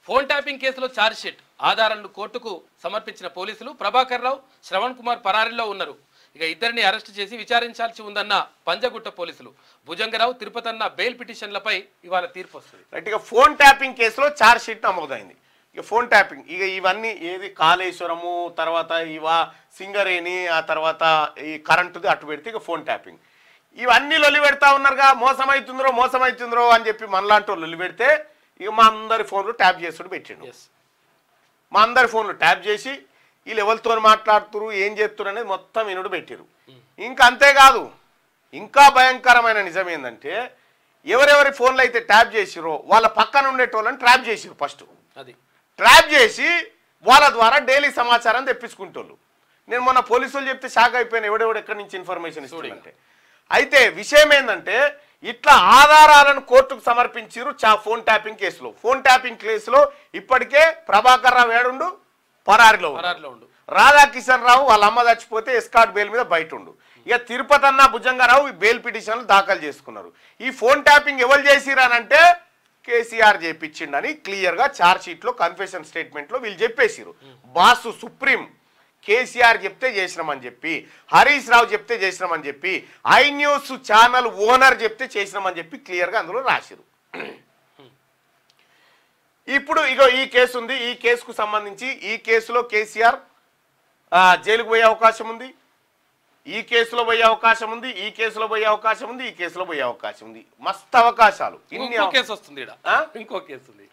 Phone tapping కేసులో charge sheet ఆధారాలను కోర్టుకు సమర్పించిన పోలీసులు ప్రభాకర్ రావు శ్రవణ్ కుమార్ పరారీలో ఉన్నారు. ఇక ఇద్దరిని అరెస్టు చేసి విచారించాల్సి ఉందన్న పంజగుట్ట పోలీసులు. భుజంగరావు తిరుపతన్న బెయిల్ పిటిషన్లపై ఇవాళ తీర్పు వస్తుంది. ఇక ఫోన్ ట్యాపింగ్ కేసులో ఛార్జ్ షీట్ నమోదైంది. ఇక ఫోన్ ట్యాపింగ్ ఇక ఇవన్నీ ఏది కాళేశ్వరము తర్వాత సింగరేణి ఆ తర్వాత ఈ కరెంటుది అటు పెడితే ఇక ఫోన్ ట్యాపింగ్ ఇవన్నీ లొల్లి పెడతా ఉన్నారుగా. మోసమవుతుందో అని చెప్పి మనలాంటి వాళ్ళు లొల్లి పెడితే ఇక మా అందరి ఫోన్లు ట్యాప్ చేసుడు పెట్టిండు. మా అందరి ఫోన్లు ట్యాప్ చేసి వీళ్ళు ఎవరితో మాట్లాడుతురు ఏం చేస్తున్నారు అనేది మొత్తం వినుడు పెట్టిరు. ఇంకా అంతేకాదు, ఇంకా భయంకరమైన నిజం ఏంటంటే ఎవరెవరి ఫోన్లు అయితే ట్యాప్ చేసిరో వాళ్ళ పక్కన ఉండేటోళ్ళని ట్రాప్ చేసిరు. ఫస్ట్ అది ట్రాప్ చేసి వాళ్ళ ద్వారా డైలీ సమాచారం తెప్పించుకుంటోళ్ళు. నేను మొన్న పోలీసులు చెప్తే షాక్ అయిపోయాను, ఎవడెవడు ఎక్కడి నుంచి ఇన్ఫర్మేషన్ ఇస్తుందంటే. అయితే విషయం ఏంటంటే ఇట్లా ఆధారాలను కోర్టుకు సమర్పించారు ఫోన్ ట్యాపింగ్ కేసులో. ఫోన్ ట్యాపింగ్ కేసులో ఇప్పటికే ప్రభాకర్ రావు ఏడుండు పరారిలో ఉండు, రాధాకిషన్ రావు వాళ్ళ అమ్మ చచ్చిపోతే ఎస్కాట్ బెయిల్ మీద బయట ఉండు. ఇక తిరుపతన్న భుజంగరావు ఈ బెయిల్ పిటిషన్లు దాఖలు చేసుకున్నారు. ఈ ఫోన్ ట్యాపింగ్ ఎవరు చేసిరానంటే కేసీఆర్ చేపించిండని క్లియర్గా ఛార్జ్ షీట్లో కన్ఫెషన్ స్టేట్మెంట్లో వీళ్ళు చెప్పేసిరు. బాసు సుప్రీం కేసీఆర్ చెప్తే చేసినామని చెప్పి, హరీష్ రావు చెప్తే చేసినామని చెప్పి, ఐ న్యూస్ ఛానల్ ఓనర్ చెప్తే చేసినామని చెప్పి క్లియర్గా అందులో రాసిరు. ఇప్పుడు ఇగో ఈ కేసు ఉంది. ఈ కేసుకు సంబంధించి ఈ కేసులో కేసీఆర్ జైలుకు పోయే అవకాశం ఉంది, ఈ కేసులో పోయే అవకాశం ఉంది, ఈ కేసులో పోయే అవకాశం ఉంది, ఈ కేసులో పోయే అవకాశం ఉంది. మస్తు అవకాశాలు. ఇంకో కేసు వస్తుంది, ఇంకో కేసు ఉంది.